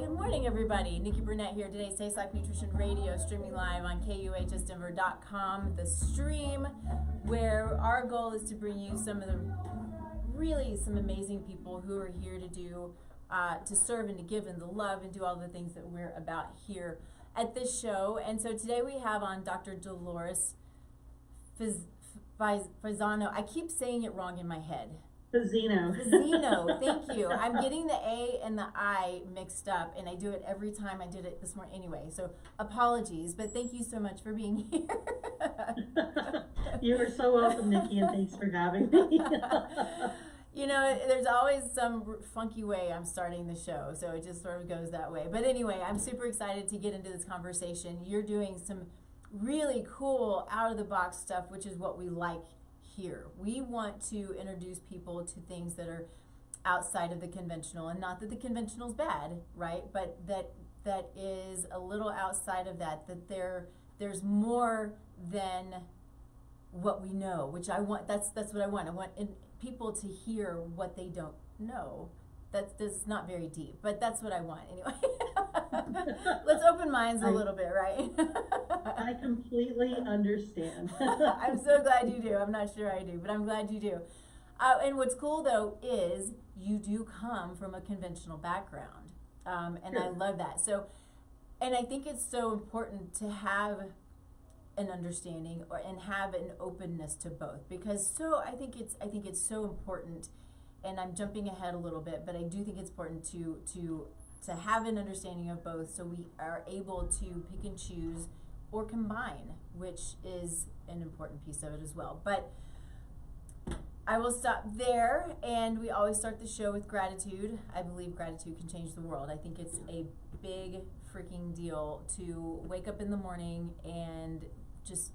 Good morning, everybody. Nikki Burnett here today, Taste Like Nutrition Radio, streaming live on KUHSdenver.com, the stream where our goal is to bring you some amazing people who are here to do, to serve and to give and to love and do all the things that we're about here at this show. And so today we have on Dr. Dolores Fazzino. I keep saying it wrong in my head. Fazzino, thank you. I'm getting the A and the I mixed up, and I do it every time. I did it this morning anyway, so apologies, but thank you so much for being here. You are so welcome, Nikki, and thanks for having me. You know, there's always some funky way I'm starting the show, so it just sort of goes that way. But anyway, I'm super excited to get into this conversation. You're doing some really cool, out-of-the-box stuff, which is what we like here. We want to introduce people to things that are outside of the conventional, and not that the conventional is bad, right? But that is a little outside of that there's more than what we know, which I want. That's what I want. I want people to hear what they don't know. That's not very deep, but that's what I want anyway. Let's open minds a little bit, right? I completely understand. I'm so glad you do. I'm not sure I do, but I'm glad you do. And what's cool though is you do come from a conventional background, and Sure. I love that. So, and I think it's so important to have an understanding and have an openness to both, because I think it's so important. And I'm jumping ahead a little bit, but I do think it's important to have an understanding of both, so we are able to pick and choose or combine, which is an important piece of it as well. But I will stop there, and we always start the show with gratitude. I believe gratitude can change the world. I think it's a big freaking deal to wake up in the morning and just,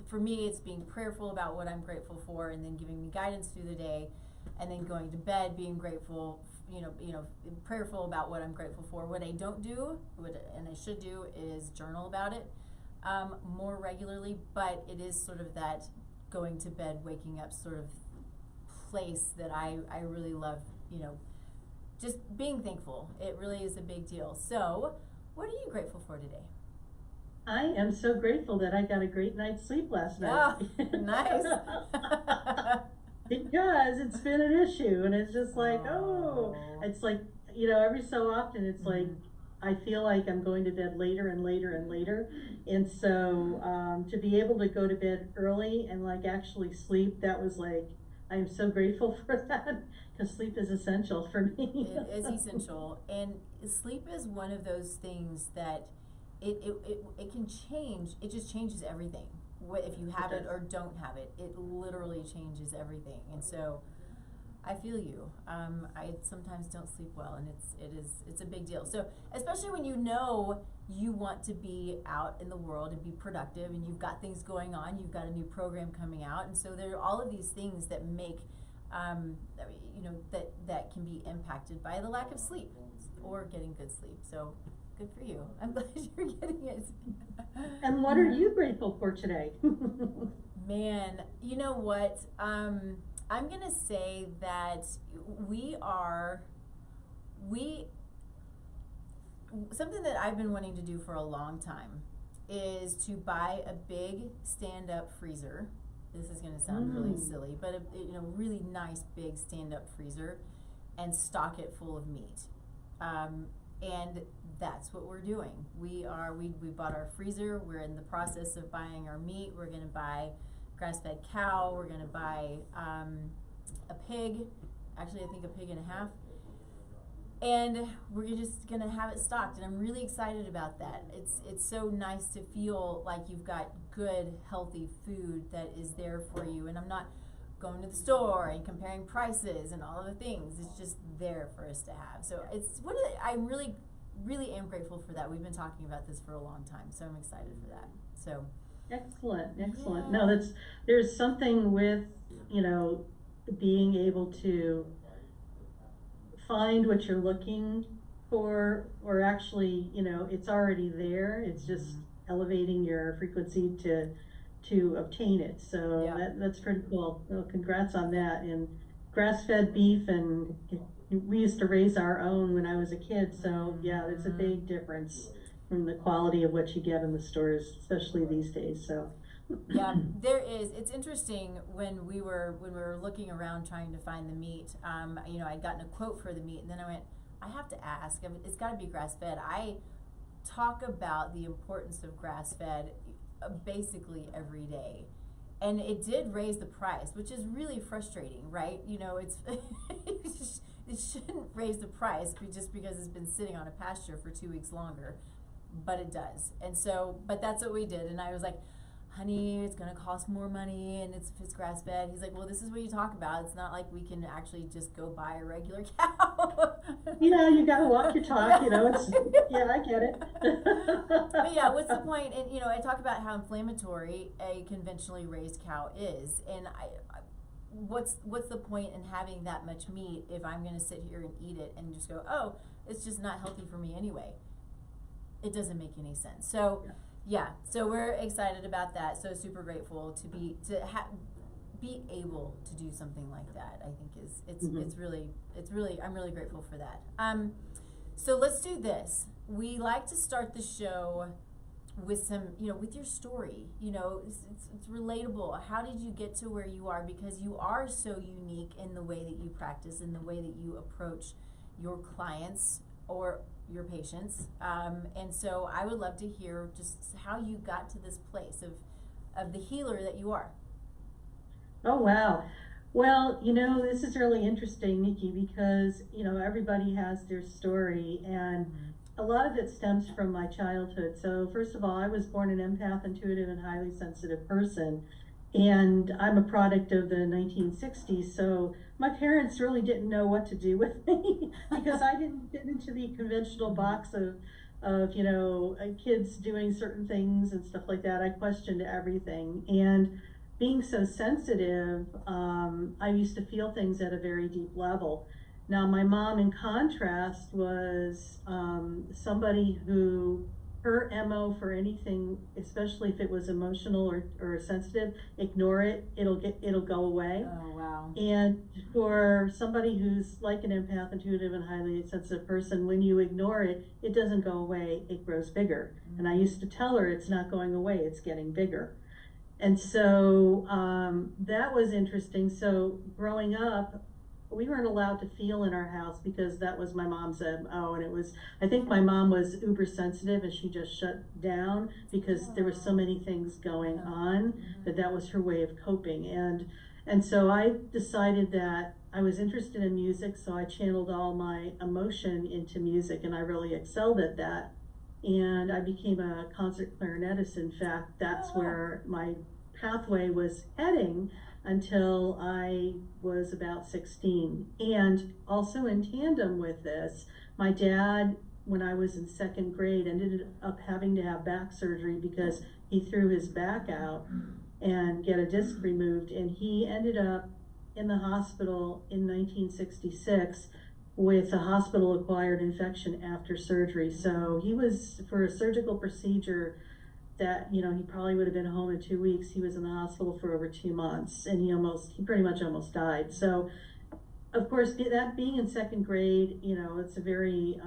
for me, it's being prayerful about what I'm grateful for, and then giving me guidance through the day. And then going to bed, being grateful, prayerful about what I'm grateful for. What I don't do, and I should do, is journal about it more regularly. But it is sort of that going to bed, waking up sort of place that I really love. Just being thankful. It really is a big deal. So, what are you grateful for today? I am so grateful that I got a great night's sleep last night. Oh, nice. Because it's been an issue, and it's just like, it's like, every so often it's like, I feel like I'm going to bed later and later and later. And so to be able to go to bed early and like actually sleep, that was like, I'm so grateful for that, because sleep is essential for me. It is essential. And sleep is one of those things that it can change. It just changes everything. If you have it or don't have it, it literally changes everything. And so I feel you. I sometimes don't sleep well, and it's a big deal. So especially when you want to be out in the world and be productive, and you've got things going on, you've got a new program coming out, and so there are all of these things that make that can be impacted by the lack of sleep or getting good sleep. So good for you. I'm glad you're getting it. And what are you grateful for today? Man, you know what? I'm going to say that something that I've been wanting to do for a long time is to buy a big stand-up freezer. This is going to sound really silly, but a really nice big stand-up freezer, and stock it full of meat. And that's what we're doing. We bought our freezer. We're in the process of buying our meat. We're going to buy grass-fed cow. We're going to buy a pig. Actually, I think a pig and a half. And we're just going to have it stocked. And I'm really excited about that. It's so nice to feel like you've got good, healthy food that is there for you. And I'm not going to the store and comparing prices and all of the things. It's just there for us to have. So I really am grateful for that. We've been talking about this for a long time, so I'm excited for that. So Excellent. Yeah. No, there's something with, being able to find what you're looking for, or actually, it's already there. It's just elevating your frequency to obtain it. So that's pretty cool. Well, congrats on that. And grass-fed beef and we used to raise our own when I was a kid, so yeah, there's a big difference from the quality of what you get in the stores, especially these days. So yeah, there is. It's interesting when we were looking around trying to find the meat. You know, I'd gotten a quote for the meat, and then I went, I have to ask. I mean, it's got to be grass fed. I talk about the importance of grass fed basically every day, and it did raise the price, which is really frustrating, right? You know, it's it shouldn't raise the price just because it's been sitting on a pasture for 2 weeks longer, but it does. And so, but that's what we did, and I was like, honey, it's going to cost more money, and if it's grass fed. He's like, well, this is what you talk about. It's not like we can actually just go buy a regular cow. you know, you got to walk your talk. You know, it's yeah, I get it. But yeah, what's the point? And you know, I talk about how inflammatory a conventionally raised cow is, and what's the point in having that much meat if I'm going to sit here and eat it and just go, oh, it's just not healthy for me anyway? It doesn't make any sense. So. Yeah, so we're excited about that. So super grateful to be able to do something like that. I think it's really I'm really grateful for that. So let's do this. We like to start the show with some, you know, with your story. You know, it's relatable. How did you get to where you are? Because you are so unique in the way that you practice, in the way that you approach your clients or your patients, and so I would love to hear just how you got to this place of the healer that you are. Oh, wow. Well, you know, this is really interesting, Nikki, because, you know, everybody has their story, and a lot of it stems from my childhood. So first of all, I was born an empath, intuitive, and highly sensitive person, and I'm a product of the 1960s, so my parents really didn't know what to do with me because I didn't fit into the conventional box of you know, kids doing certain things and stuff like that. I questioned everything, and being so sensitive, I used to feel things at a very deep level. Now, my mom, in contrast, was somebody who, her MO for anything, especially if it was emotional or sensitive, ignore it, it'll go away. Oh, wow. And for somebody who's like an empath, intuitive, and highly sensitive person, when you ignore it, it doesn't go away, it grows bigger. And I used to tell her, it's not going away, it's getting bigger. And so that was interesting. So growing up, we weren't allowed to feel in our house because that was my mom's MO, and it was, I think my mom was uber sensitive and she just shut down because there were so many things going on that was her way of coping. And so I decided that I was interested in music, so I channeled all my emotion into music, and I really excelled at that. And I became a concert clarinetist. In fact, that's where my pathway was heading until I was about 16. And also in tandem with this, my dad, when I was in second grade, ended up having to have back surgery because he threw his back out and get a disc removed, and he ended up in the hospital in 1966 with a hospital-acquired infection after surgery. So he was, for a surgical procedure that, you know, he probably would have been home in 2 weeks, he was in the hospital for over 2 months, and he pretty much almost died. So, of course, that being in second grade, you know, it's a very,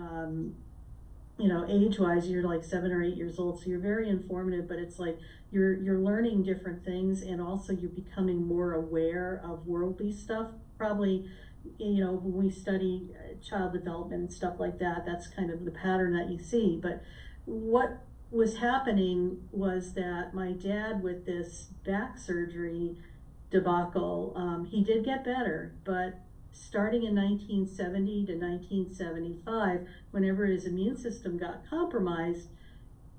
you know, age-wise, you're like 7 or 8 years old, so you're very informative, but it's like you're learning different things, and also you're becoming more aware of worldly stuff. Probably, you know, when we study child development and stuff like that, that's kind of the pattern that you see. But what was happening was that my dad, with this back surgery debacle, he did get better, but starting in 1970 to 1975, whenever his immune system got compromised,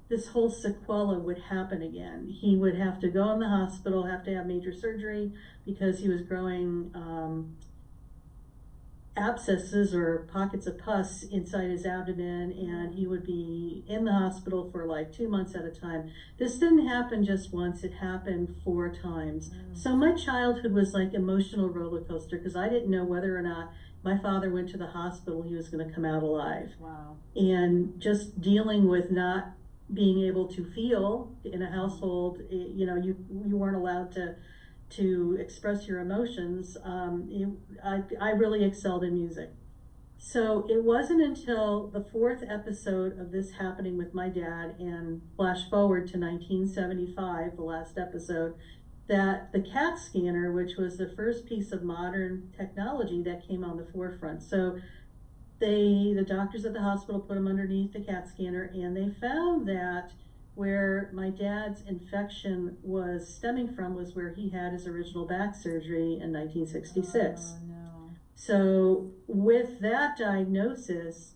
this whole sequela would happen again. He would have to go in the hospital, have to have major surgery because he was growing abscesses or pockets of pus inside his abdomen, and he would be in the hospital for like 2 months at a time. This didn't happen just once, it happened 4 times. So my childhood was like emotional roller coaster because I didn't know whether or not my father went to the hospital, he was going to come out alive. Wow. And just dealing with not being able to feel in a household, you know, you weren't allowed to express your emotions. I really excelled in music. So it wasn't until the 4th episode of this happening with my dad, and flash forward to 1975, the last episode, that the CAT scanner, which was the first piece of modern technology that came on the forefront. So the doctors at the hospital put him underneath the CAT scanner, and they found that where my dad's infection was stemming from was where he had his original back surgery in 1966. Oh, no. So with that diagnosis,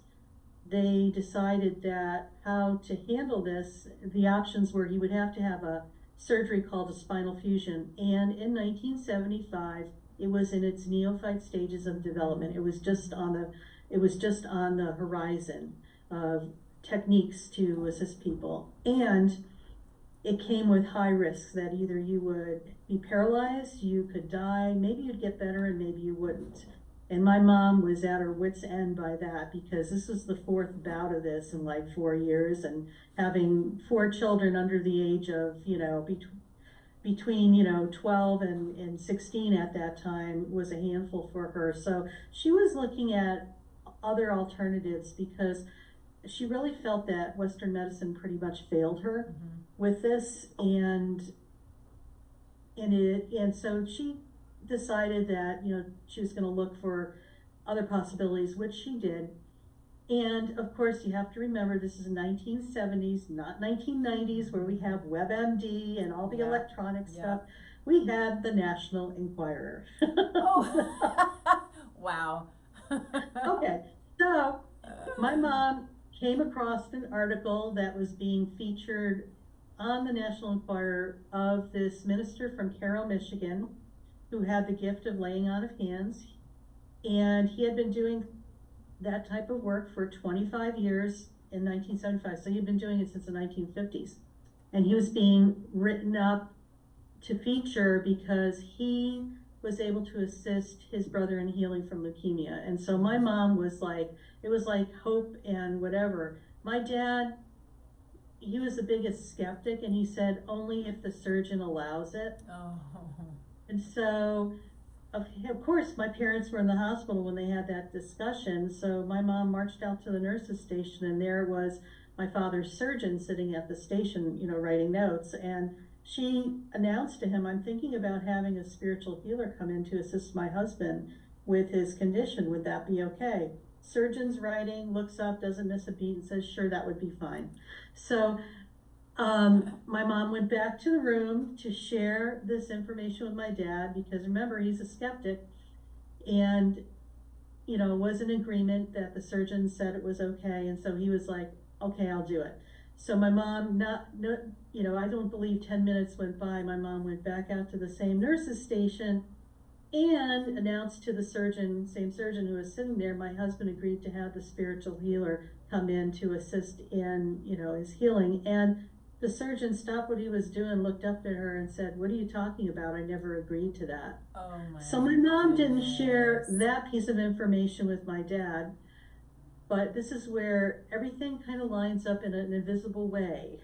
they decided that how to handle this, the options were he would have to have a surgery called a spinal fusion. And in 1975, it was in its neophyte stages of development. It was just on the horizon of techniques to assist people. And it came with high risks that either you would be paralyzed, you could die, maybe you'd get better, and maybe you wouldn't. And my mom was at her wit's end by that, because this was the 4th bout of this in like 4 years, and having 4 children under the age of, between 12 and 16 at that time was a handful for her. So she was looking at other alternatives, because she really felt that Western medicine pretty much failed her with this, and so she decided that she was going to look for other possibilities, which she did. And of course, you have to remember, this is 1970s, not 1990s, where we have WebMD and all the electronic stuff. We had the National Enquirer. Oh, wow. Okay, so my mom came across an article that was being featured on the National Enquirer of this minister from Cairo, Michigan, who had the gift of laying on of hands. And he had been doing that type of work for 25 years in 1975. So he'd been doing it since the 1950s. And he was being written up to feature because he was able to assist his brother in healing from leukemia. And so my mom was like, it was like hope and whatever. My dad, he was the biggest skeptic, and he said, only if the surgeon allows it. Oh. And so, of course, my parents were in the hospital when they had that discussion. So my mom marched out to the nurse's station, and there was my father's surgeon sitting at the station, writing notes. And she announced to him, I'm thinking about having a spiritual healer come in to assist my husband with his condition. Would that be okay? Surgeon's writing, looks up, doesn't miss a beat, and says, sure, that would be fine. So my mom went back to the room to share this information with my dad, because remember, he's a skeptic, and was in agreement that the surgeon said it was okay. And so he was like, okay, I'll do it. So my mom, I don't believe 10 minutes went by, my mom went back out to the same nurse's station and announced to the surgeon, same surgeon who was sitting there, my husband agreed to have the spiritual healer come in to assist in, his healing. And the surgeon stopped what he was doing, looked up at her and said, what are you talking about? I never agreed to that. Oh my So my mom goodness. didn't share that piece of information with my dad, but this is where everything kind of lines up in an invisible way.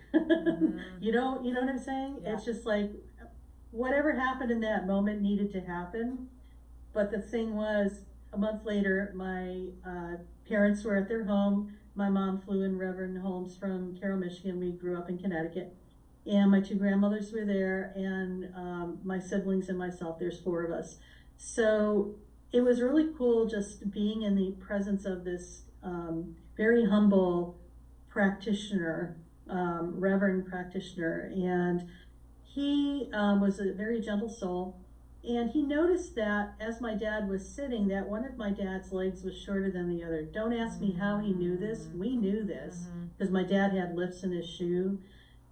You know what I'm saying? Yeah. It's just like, whatever happened in that moment needed to happen. But the thing was, a month later, my parents were at their home. My mom flew in Reverend Holmes from Cairo, Michigan. We grew up in Connecticut. And my 2 grandmothers were there, and my siblings and myself. There's 4 of us. So it was really cool just being in the presence of this very humble practitioner, Reverend practitioner. And he was a very gentle soul. And he noticed that as my dad was sitting, that one of my dad's legs was shorter than the other. Don't ask me how he knew this. We knew this because my dad had lifts in his shoe.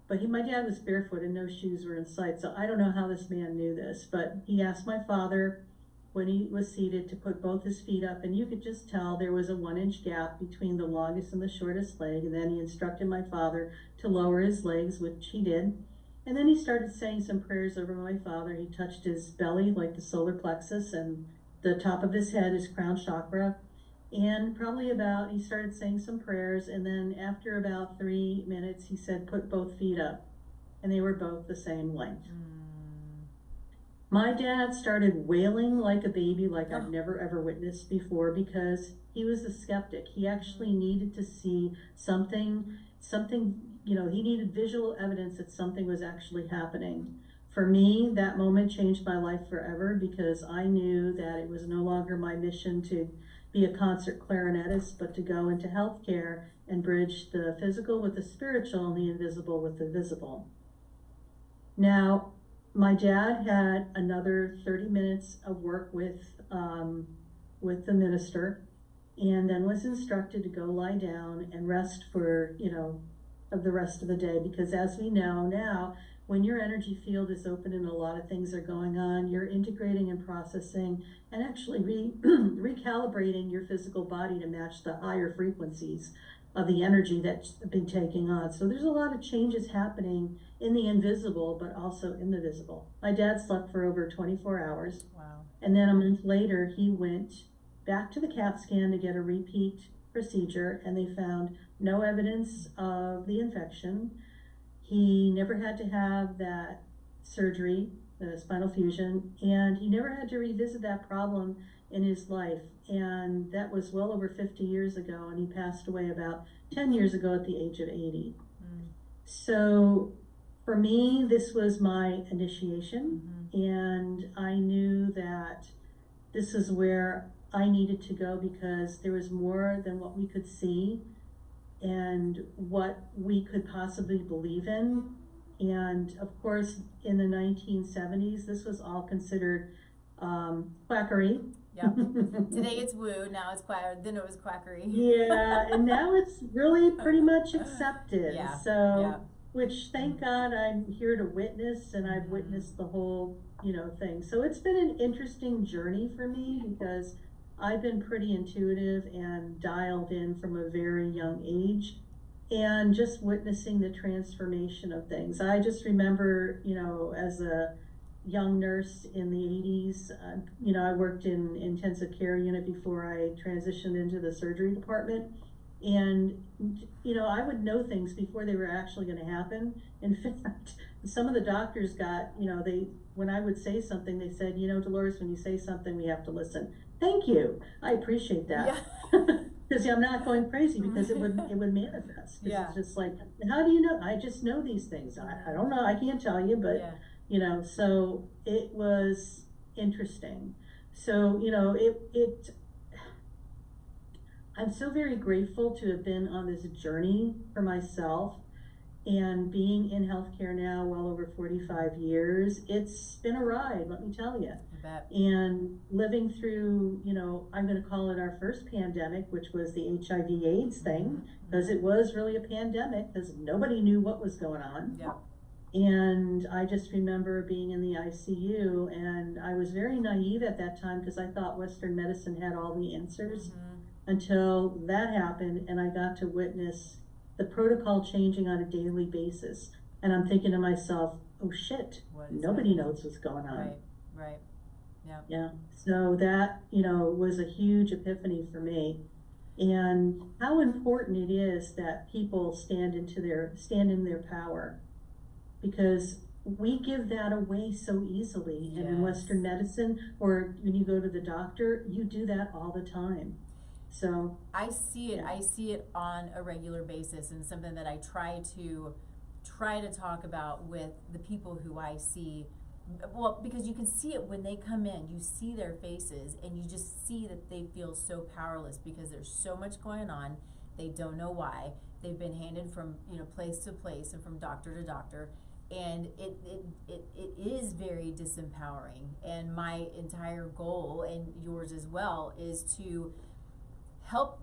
But my dad was barefoot and no shoes were in sight. So I don't know how this man knew this. But he asked my father when he was seated to put both his feet up. And you could just tell there was a 1-inch gap between the longest and the shortest leg. And then he instructed my father to lower his legs, which he did. And then he started saying some prayers over my father. He touched his belly, like the solar plexus, and the top of his head, his crown chakra. And he started saying some prayers. And then after about 3 minutes, he said, put both feet up. And they were both the same length. My dad started wailing like a baby, like I've never ever witnessed before, because he was a skeptic. He actually needed to see something, he needed visual evidence that something was actually happening. For me, that moment changed my life forever, because I knew that it was no longer my mission to be a concert clarinetist, but to go into healthcare and bridge the physical with the spiritual and the invisible with the visible. Now, my dad had another 30 minutes of work with the minister, and then was instructed to go lie down and rest for, of the rest of the day, because as we know now, when your energy field is open and a lot of things are going on, you're integrating and processing and actually recalibrating your physical body to match the higher frequencies of the energy that's been taking on. So there's a lot of changes happening in the invisible, but also in the visible. My dad slept for over 24 hours. Wow. And then a month later, he went back to the CAT scan to get a repeat procedure, and they found no evidence of the infection. He never had to have that surgery, the spinal fusion, and he never had to revisit that problem in his life. And that was well over 50 years ago, and he passed away about 10 years ago at the age of 80. So for me, this was my initiation, and I knew that this is where I needed to go, because there was more than what we could see and what we could possibly believe in. And of course, in the 1970s, this was all considered quackery. Yeah. Today it's woo, now it's quack, then it was quackery. Yeah, and now it's really pretty much accepted. Yeah. So, yeah. Which thank God I'm here to witness, and I've witnessed the whole, thing. So it's been an interesting journey for me, because I've been pretty intuitive and dialed in from a very young age, and just witnessing the transformation of things. I just remember, as a young nurse in the 80s, I worked in intensive care unit before I transitioned into the surgery department. And, I would know things before they were actually going to happen. In fact, some of the doctors got, when I would say something, they said, Dolores, when you say something, we have to listen. Thank you. I appreciate that. Because I'm not going crazy, because it would manifest. Yeah. It's just like, how do you know? I just know these things. I don't know. I can't tell you, but, so it was interesting. So, I'm so very grateful to have been on this journey for myself, and being in healthcare now well over 45 years. It's been a ride, let me tell you. I bet. And living through, I'm going to call it our first pandemic, which was the HIV/AIDS thing, because it was really a pandemic, because nobody knew what was going on. Yeah. And I just remember being in the ICU, and I was very naive at that time, because I thought Western medicine had all the answers. Until that happened, and I got to witness the protocol changing on a daily basis. And I'm thinking to myself, oh shit, nobody knows what's going on. Right. Yeah. Yeah. So that, was a huge epiphany for me. And how important it is that people stand in their power, because we give that away so easily. And in Western medicine, or when you go to the doctor, you do that all the time. So I see it. Yeah. I see it on a regular basis, and something that I try to talk about with the people who I see. Well, because you can see it when they come in. You see their faces, and you just see that they feel so powerless, because there's so much going on. They don't know why. They've been handed from place to place and from doctor to doctor, and it is very disempowering. And my entire goal, and yours as well, is to help.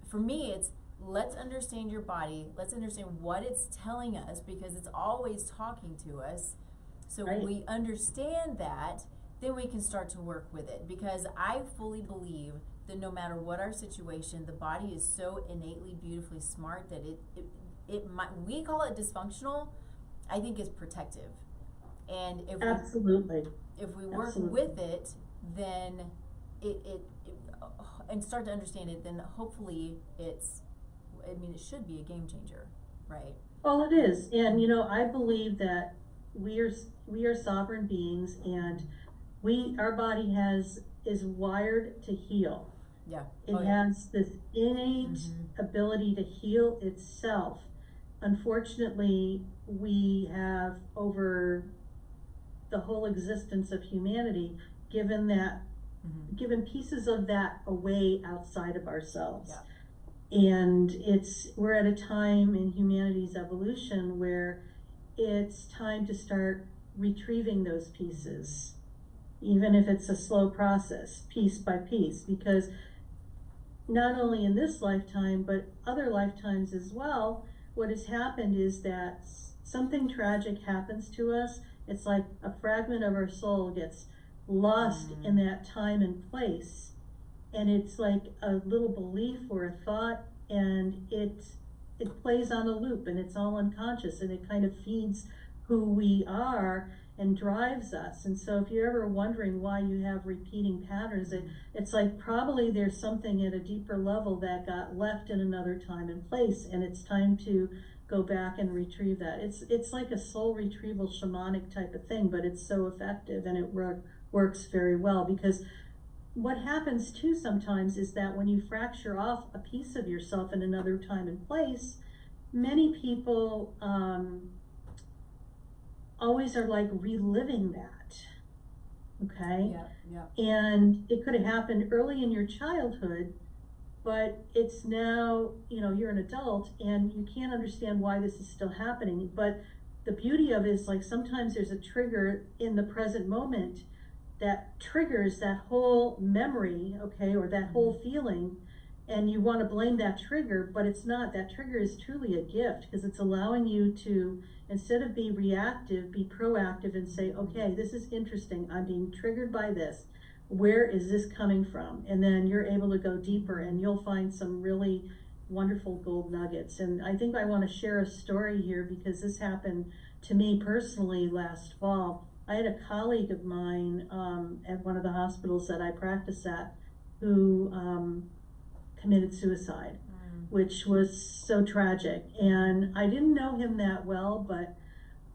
For me, it's let's understand your body, let's understand what it's telling us, because it's always talking to us. So when we understand that, then we can start to work with it, because I fully believe that no matter what our situation, the body is so innately beautifully smart that it might, we call it dysfunctional, I think it's protective. And if if we work with it, then it and start to understand it, then hopefully it should be a game changer, right? Well, it is. And I believe that we are sovereign beings, and our body is wired to heal. Yeah. It has this innate ability to heal itself. Unfortunately, we have, over the whole existence of humanity, given pieces of that away outside of ourselves. Yeah. And we're at a time in humanity's evolution where it's time to start retrieving those pieces, even if it's a slow process, piece by piece, because not only in this lifetime, but other lifetimes as well, what has happened is that something tragic happens to us. It's like a fragment of our soul gets lost in that time and place. And it's like a little belief or a thought, and it plays on a loop, and it's all unconscious, and it kind of feeds who we are and drives us. And so if you're ever wondering why you have repeating patterns, it's like probably there's something at a deeper level that got left in another time and place, and it's time to go back and retrieve that. It's like a soul retrieval shamanic type of thing, but it's so effective, and it works very well, because what happens too sometimes is that when you fracture off a piece of yourself in another time and place, many people always are like reliving that. Okay? Yeah. And it could have happened early in your childhood, but it's now, you're an adult and you can't understand why this is still happening. But the beauty of it is, like, sometimes there's a trigger in the present moment that triggers that whole memory, okay, or that whole feeling, and you want to blame that trigger, but it's not. That trigger is truly a gift, because it's allowing you to, instead of be reactive, be proactive and say, okay, this is interesting. I'm being triggered by this. Where is this coming from? And then you're able to go deeper, and you'll find some really wonderful gold nuggets. And I think I want to share a story here, because this happened to me personally last fall. I had a colleague of mine at one of the hospitals that I practice at who committed suicide, which was so tragic. And I didn't know him that well, but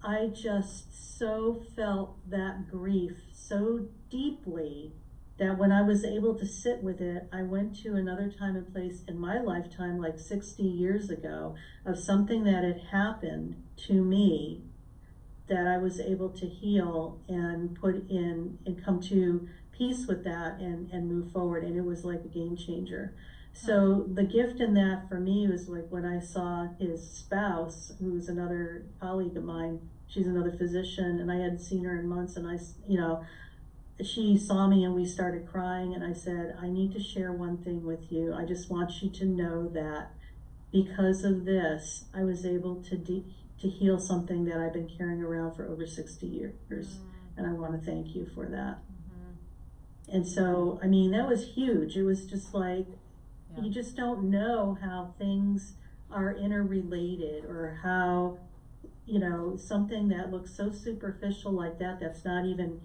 I just so felt that grief so deeply that when I was able to sit with it, I went to another time and place in my lifetime, like 60 years ago, of something that had happened to me that I was able to heal and put in and come to peace with that and move forward. And it was like a game changer. So the gift in that for me was like when I saw his spouse, who's another colleague of mine. She's another physician, and I hadn't seen her in months, and she saw me and we started crying, and I said, I need to share one thing with you. I just want you to know that because of this, I was able to heal something that I've been carrying around for over 60 years. And I want to thank you for that. And so, I mean, that was huge. It was just like, you just don't know how things are interrelated, or how, something that looks so superficial like that, that's not even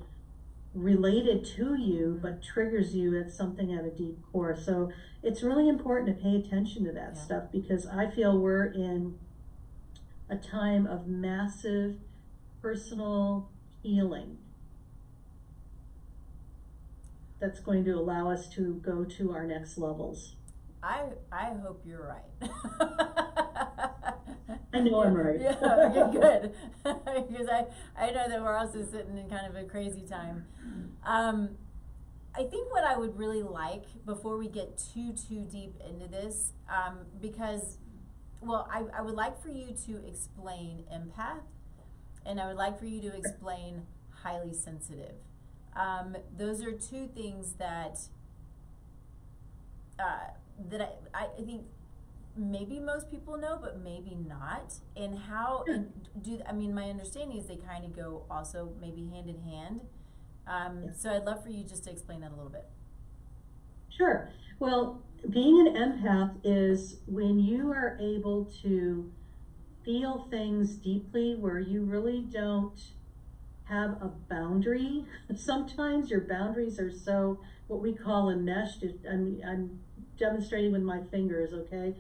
related to you, but triggers you at something at a deep core. So it's really important to pay attention to that stuff, because I feel we're in a time of massive personal healing that's going to allow us to go to our next levels. I hope you're right. I know I'm right. Yeah, okay, good. Because I know that we're also sitting in kind of a crazy time. I think what I would really like, before we get too deep into this, because, well, I would like for you to explain empath, and I would like for you to explain highly sensitive. Those are two things that I think maybe most people know, but maybe not. And how my understanding is they kind of go also maybe hand in hand. So I'd love for you just to explain that a little bit. Sure. Well, being an empath is when you are able to feel things deeply, where you really don't have a boundary. Sometimes your boundaries are so, what we call enmeshed. I'm demonstrating with my fingers, okay?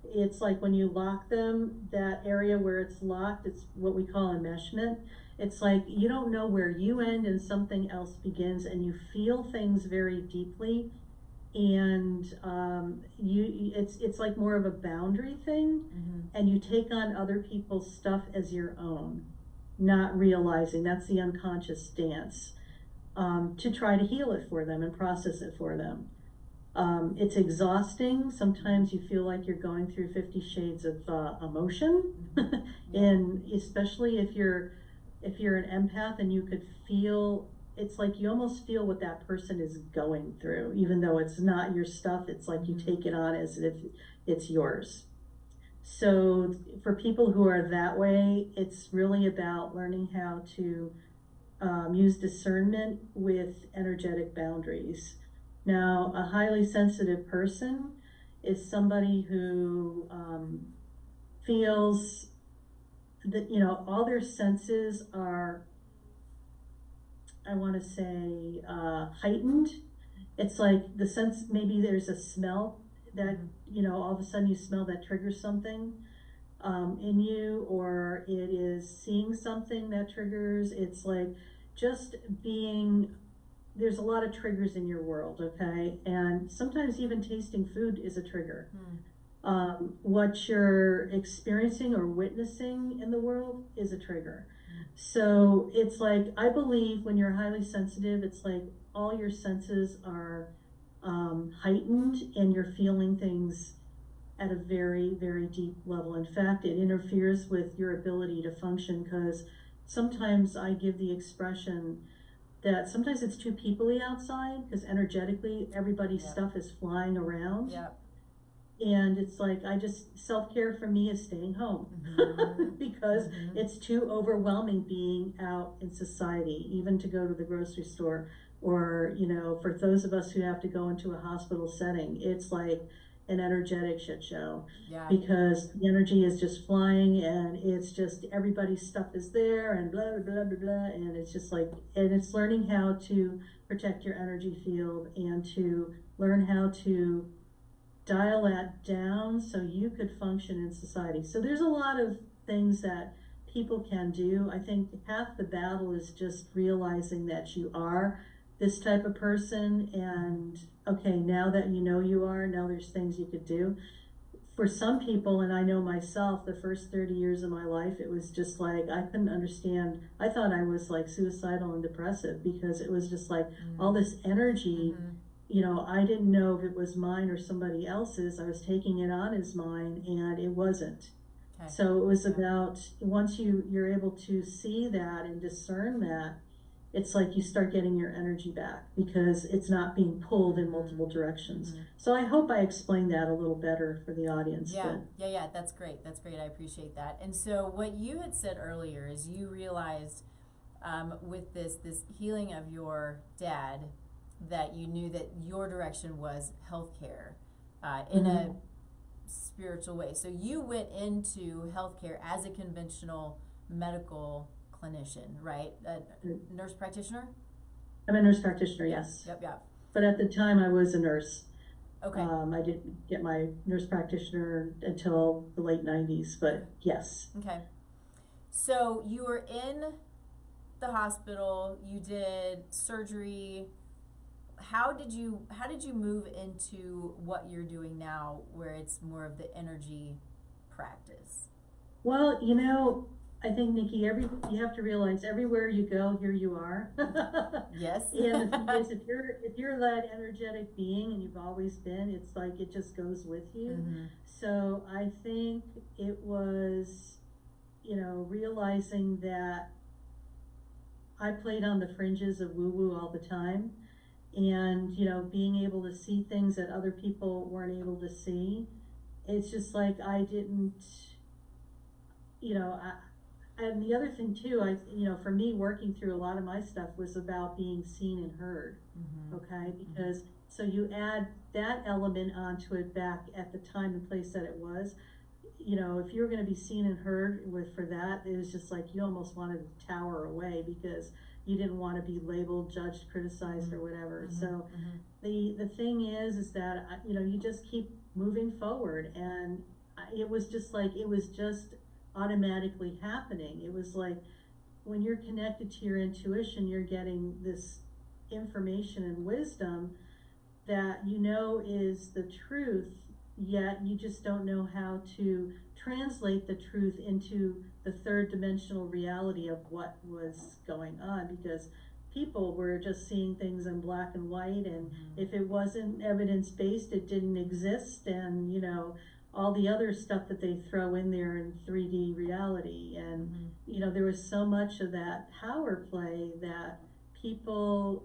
It's like when you lock them, that area where it's locked, it's what we call enmeshment. It's like you don't know where you end and something else begins, and you feel things very deeply, and it's like more of a boundary thing, and you take on other people's stuff as your own, not realizing that's the unconscious dance, to try to heal it for them and process it for them. It's exhausting. Sometimes you feel like you're going through 50 shades of emotion, and especially if you're an empath and you could feel, it's like you almost feel what that person is going through, even though it's not your stuff. It's like you take it on as if it's yours. So for people who are that way, it's really about learning how to use discernment with energetic boundaries. Now, a highly sensitive person is somebody who feels that, all their senses are, I want to say, heightened. It's like the sense, maybe there's a smell that, all of a sudden you smell that triggers something in you, or it is seeing something that triggers. It's like just being, there's a lot of triggers in your world, okay? And sometimes even tasting food is a trigger. What you're experiencing or witnessing in the world is a trigger. So it's like, I believe when you're highly sensitive, it's like all your senses are heightened, and you're feeling things at a very, very deep level. In fact, it interferes with your ability to function, because sometimes I give the expression that sometimes it's too peoply outside, because energetically everybody's stuff is flying around. And it's like, self-care for me is staying home, because it's too overwhelming being out in society, even to go to the grocery store, or, for those of us who have to go into a hospital setting, it's like an energetic shit show, because the energy is just flying, and it's just everybody's stuff is there, and blah, blah, blah, blah, and it's just like, and it's learning how to protect your energy field and to learn how to dial that down so you could function in society. So there's a lot of things that people can do. I think half the battle is just realizing that you are this type of person, and okay, now that you know you are, now there's things you could do. For some people, and I know myself, the first 30 years of my life, it was just like, I couldn't understand. I thought I was like suicidal and depressive, because it was just like all this energy, I didn't know if it was mine or somebody else's. I was taking it on as mine, and it wasn't. So it was about, once you're able to see that and discern that, it's like you start getting your energy back, because it's not being pulled in multiple directions. So I hope I explained that a little better for the audience. Yeah, that's great. That's great. I appreciate that. And so what you had said earlier is you realized with this healing of your dad, that you knew that your direction was healthcare in a spiritual way. So you went into healthcare as a conventional medical clinician, right? Nurse practitioner? I'm a nurse practitioner, yes. Yep. But at the time I was a nurse. Okay. I didn't get my nurse practitioner until the late 90s, but yes. Okay. So you were in the hospital, you did surgery. How did you move into what you're doing now, where it's more of the energy practice? Well, I think, Nikki, you have to realize everywhere you go, here you are. Yes. And the thing is, if you're that energetic being, and you've always been, it's like it just goes with you. So I think it was, realizing that I played on the fringes of woo-woo all the time, and being able to see things that other people weren't able to see. It's just like I didn't, and the other thing too, for me, working through a lot of my stuff was about being seen and heard. Okay, because so you add that element onto it back at the time and place that it was. If you were going to be seen and heard for that, it was just like you almost wanted to tower away, because you didn't want to be labeled, judged, criticized, or whatever. So the thing is that you just keep moving forward, and it was just automatically happening. It was like when you're connected to your intuition, you're getting this information and wisdom that you know is the truth, yet you just don't know how to translate the truth into the third dimensional reality of what was going on, because people were just seeing things in black and white, and if it wasn't evidence-based, it didn't exist, and you know, all the other stuff that they throw in there in 3D reality. And you know, there was so much of that power play that people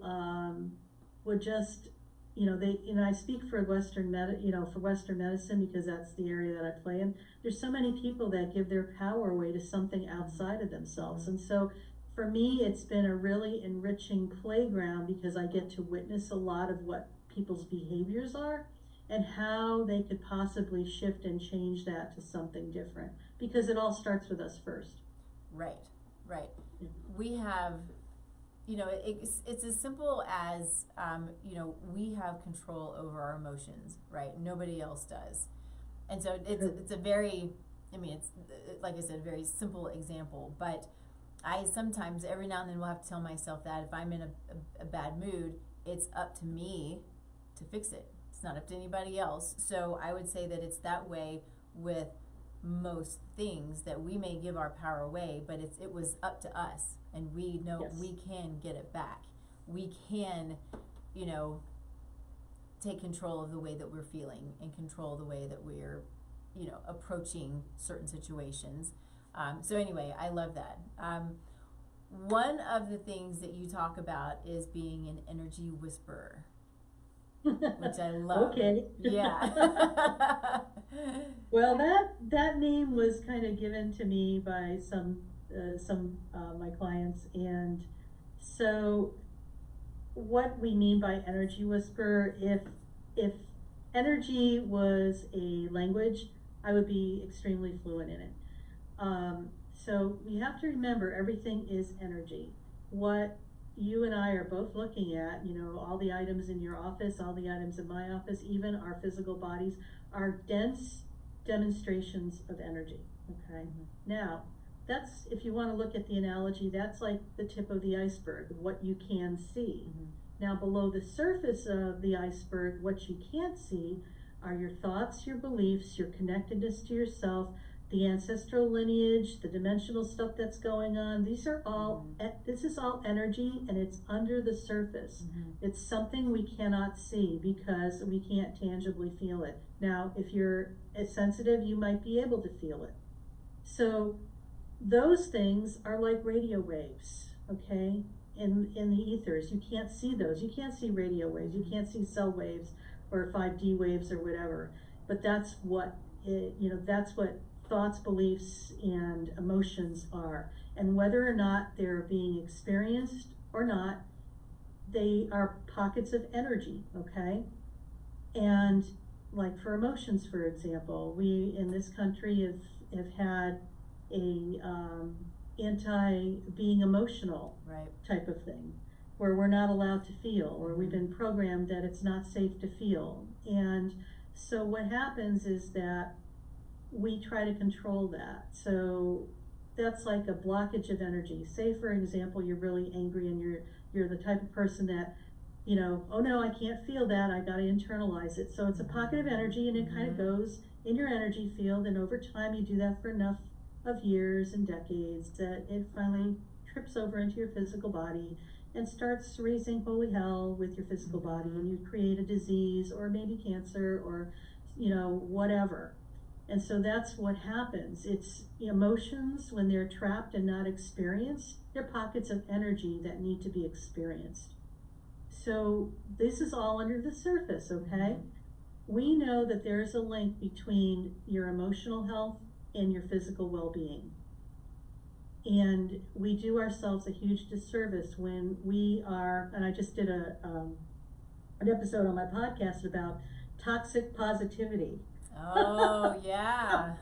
would just, you know, they, you know, I speak for Western medicine because that's the area that I play in. There's so many people that give their power away to something outside of themselves. And so for me, it's been a really enriching playground because I get to witness a lot of what people's behaviors are and how they could possibly shift and change that to something different, because it all starts with us first. Right. We have, you know, it's as simple as, you know, we have control over our emotions, right? Nobody else does. And so it's a very, I mean, it's, like I said, a very simple example, but I sometimes, every now and then, will have to tell myself that if I'm in a bad mood, it's up to me to fix it. It's not up to anybody else. So I would say that it's that way with most things, that we may give our power away, but it was up to us, and we know we can get it back. We can, you know, take control of the way that we're feeling and control the way that we're, you know, approaching certain situations. So anyway, I love that. One of the things that you talk about is being an energy whisperer, which I love. Okay. Yeah. Well, that name was kind of given to me by some my clients, and so what we mean by energy whisperer, if energy was a language, I would be extremely fluent in it. So we have to remember, everything is energy. What you and I are both looking at, you know, all the items in your office, all the items in my office, even our physical bodies, are dense demonstrations of energy, okay? Now, that's, if you want to look at the analogy, that's like the tip of the iceberg, what you can see. Now, below the surface of the iceberg, what you can't see are your thoughts, your beliefs, your connectedness to yourself, the ancestral lineage, the dimensional stuff that's going on. These are all, this is all energy, and it's under the surface. It's something we cannot see because we can't tangibly feel it. Now, if you're sensitive, you might be able to feel it. So those things are like radio waves, okay, in the ethers. You can't see those. You can't see radio waves. You can't see cell waves or 5D waves or whatever. But that's what that's what thoughts, beliefs, and emotions are. And whether or not they're being experienced or not, they are pockets of energy, okay? And like for emotions, for example, we in this country have had a anti-being emotional type of thing, where we're not allowed to feel, or we've been programmed that it's not safe to feel. And so what happens is that we try to control that. So that's like a blockage of energy. Say, for example, you're really angry and you're the type of person that, you know, oh no, I can't feel that, I gotta internalize it. So it's a pocket of energy, and it kind of goes in your energy field, and over time you do that for enough of years and decades that it finally trips over into your physical body and starts raising holy hell with your physical body, and you create a disease or maybe cancer or, you know, whatever. And so that's what happens. It's emotions, when they're trapped and not experienced, they're pockets of energy that need to be experienced. So this is all under the surface, okay? We know that there's a link between your emotional health and your physical well-being. And we do ourselves a huge disservice when we are, and I just did an episode on my podcast about toxic positivity. Oh, yeah.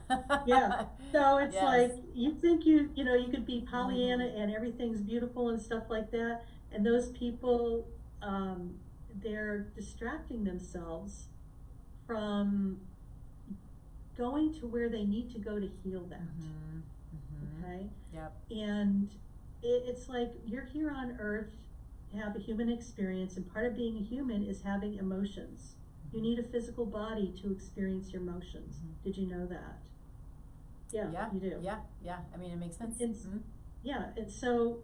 Yeah. So it's like, you think you could be Pollyanna and everything's beautiful and stuff like that. And those people, they're distracting themselves from going to where they need to go to heal that. Okay? Yep. And it's like you're here on earth to have a human experience, and part of being a human is having emotions. You need a physical body to experience your emotions. Did you know that? Yeah, you do. Yeah. I mean, it makes sense. Yeah, and so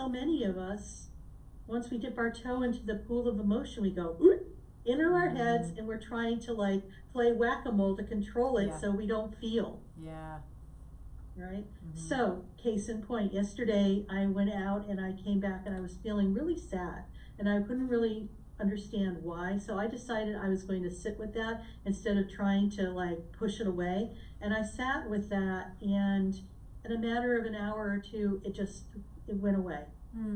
many of us, once we dip our toe into the pool of emotion, we go into our heads, and we're trying to like play whack-a-mole to control it so we don't feel. Yeah. Right? So, case in point, yesterday I went out and I came back and I was feeling really sad, and I couldn't really understand why. So I decided I was going to sit with that instead of trying to like push it away. And I sat with that, and in a matter of an hour or two, it went away.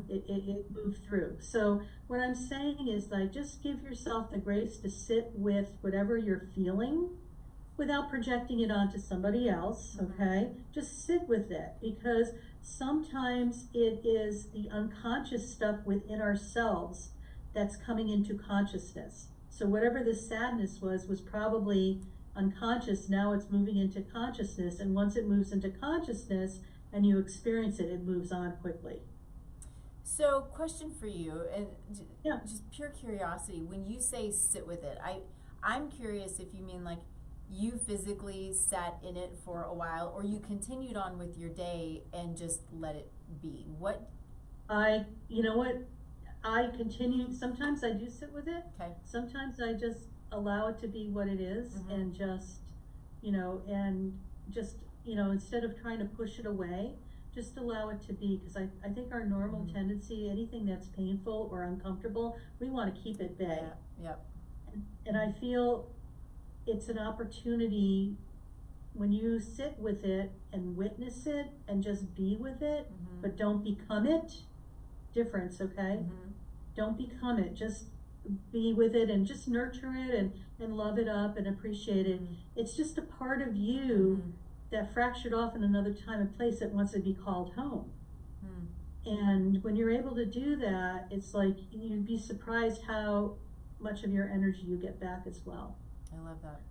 It moved through. So what I'm saying is, like, just give yourself the grace to sit with whatever you're feeling without projecting it onto somebody else, okay? Just sit with it, because sometimes it is the unconscious stuff within ourselves that's coming into consciousness. So whatever the sadness was probably unconscious. Now it's moving into consciousness, and once it moves into consciousness and you experience it, it moves on quickly. So, question for you, and just pure curiosity, when you say sit with it, I'm curious if you mean like you physically sat in it for a while, or you continued on with your day and just let it be. You know what? I continue. Sometimes I do sit with it. Okay. Sometimes I just allow it to be what it is, and just, instead of trying to push it away, just allow it to be. Because I think our normal tendency, anything that's painful or uncomfortable, we want to keep at bay. Yep. And I feel it's an opportunity when you sit with it and witness it and just be with it, but don't become it. Difference, okay? Don't become it. Just be with it and just nurture it and love it up and appreciate it. It's just a part of you that fractured off in another time and place that wants to be called home. And when you're able to do that, it's like you'd be surprised how much of your energy you get back as well. I love that.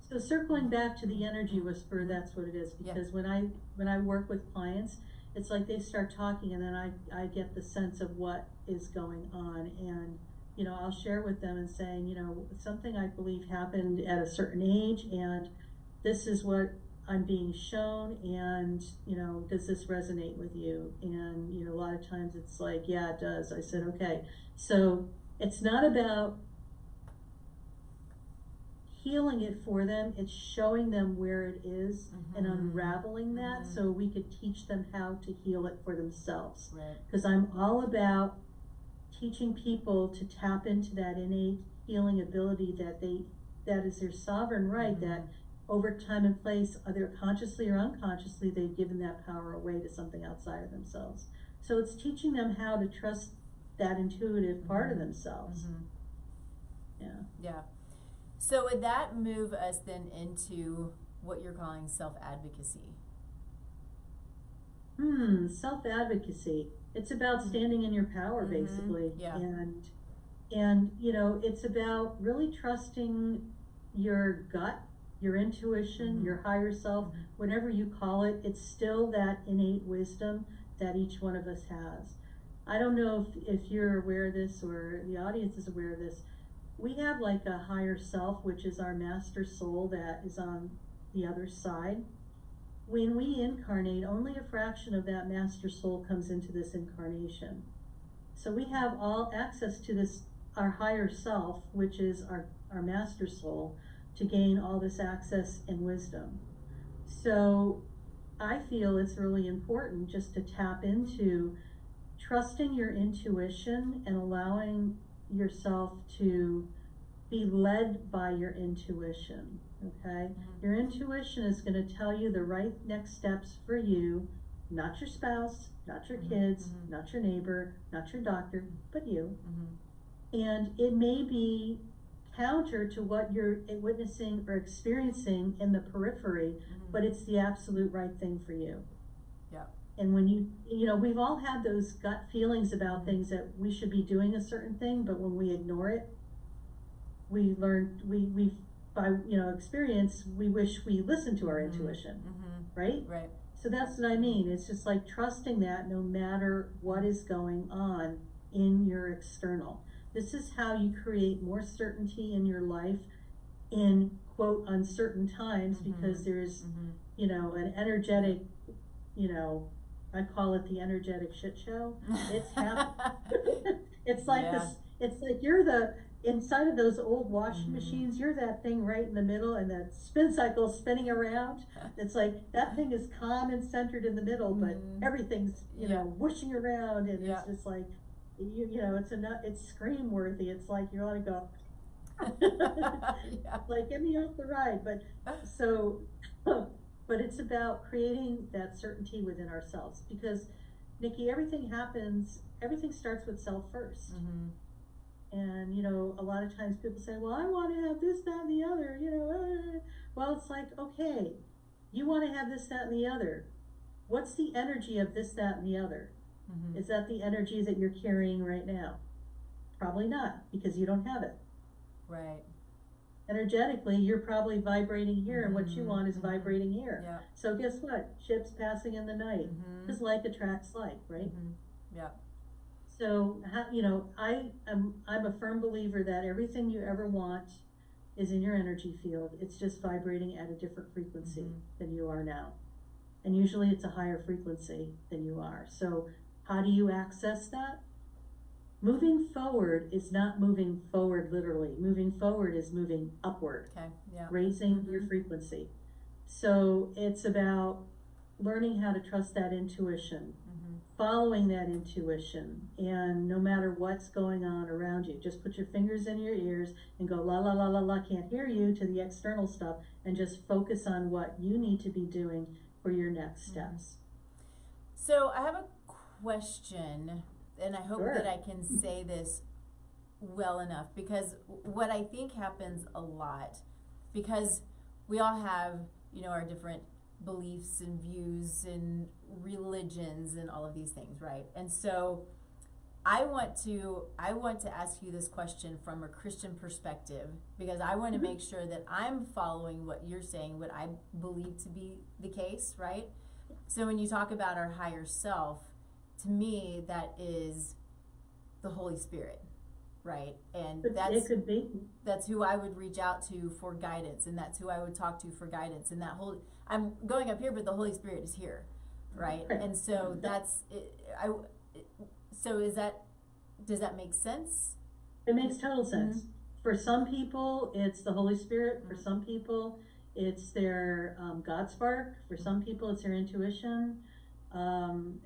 So circling back to the energy whisper, that's what it is. Because when I work with clients, it's like they start talking, and then I get the sense of what is going on. And, I'll share with them and saying, something I believe happened at a certain age, and this is what I'm being shown, and, does this resonate with you? And, a lot of times it's like, yeah, it does. I said, okay. So it's not about healing it for them, it's showing them where it is and unraveling that so we could teach them how to heal it for themselves. Because I'm all about teaching people to tap into that innate healing ability that is their sovereign right, that over time and place, either consciously or unconsciously, they've given that power away to something outside of themselves. So it's teaching them how to trust that intuitive part of themselves. Yeah. So would that move us then into what you're calling self-advocacy? Self-advocacy. It's about standing in your power, basically. And it's about really trusting your gut, your intuition, your higher self, whatever you call it. It's still that innate wisdom that each one of us has. I don't know if you're aware of this, or the audience is aware of this. We have like a higher self, which is our master soul that is on the other side. When we incarnate, only a fraction of that master soul comes into this incarnation. So we have all access to this, our higher self, which is our master soul, to gain all this access and wisdom. So I feel it's really important just to tap into trusting your intuition and allowing yourself to be led by your intuition, okay? Your intuition is going to tell you the right next steps for you, not your spouse, not your kids, not your neighbor, not your doctor, but you. And it may be counter to what you're witnessing or experiencing in the periphery, but it's the absolute right thing for you. And when we've all had those gut feelings about things that we should be doing a certain thing, but when we ignore it, we learn, by experience, we wish we listened to our intuition, right? So that's what I mean. It's just like trusting that no matter what is going on in your external. This is how you create more certainty in your life in quote uncertain times, because there's, you know, an energetic, you know, I call it the energetic shit show. It's it's like this, it's like you're the, inside of those old washing machines, you're that thing right in the middle, and that spin cycle spinning around. It's like that thing is calm and centered in the middle, but everything's, you know, whooshing around, and it's just like, you know, it's scream worthy. It's like you want to go, like, get me off the ride. But so, but it's about creating that certainty within ourselves, because Nikki, everything starts with self first. And, you know, a lot of times people say, well, I want to have this, that, and the other, you know. Well, it's like, okay, you want to have this, that, and the other. What's the energy of this, that, and the other? Is that the energy that you're carrying right now? Probably not, because you don't have it. Right. Energetically, you're probably vibrating here, and what you want is vibrating here. Yeah. So guess what? Ships passing in the night. Because like attracts like, right? Yeah. So, you know, I'm a firm believer that everything you ever want is in your energy field. It's just vibrating at a different frequency than you are now. And usually it's a higher frequency than you are. So how do you access that? Moving forward is not moving forward literally. Moving forward is moving upward. Okay. Yeah. Raising your frequency. So it's about learning how to trust that intuition. Following that intuition, and no matter what's going on around you, just put your fingers in your ears and go la la la la la, can't hear you, to the external stuff, and just focus on what you need to be doing for your next steps. So I have a question, and I hope that I can say this well enough, because what I think happens a lot, because we all have, you know, our different beliefs and views and religions and all of these things, right? And so I want to ask you this question from a Christian perspective, because I want to make sure that I'm following what you're saying, what I believe to be the case, right? So when you talk about our higher self, to me that is the Holy Spirit, right? And it could be. That's who I would reach out to for guidance, and that's who I would talk to for guidance. And that whole, I'm going up here, but the Holy Spirit is here, right? And so that's it. So does that make sense? It makes total sense. For some people, it's the Holy Spirit. For some people, it's their God spark. For some people, it's their intuition.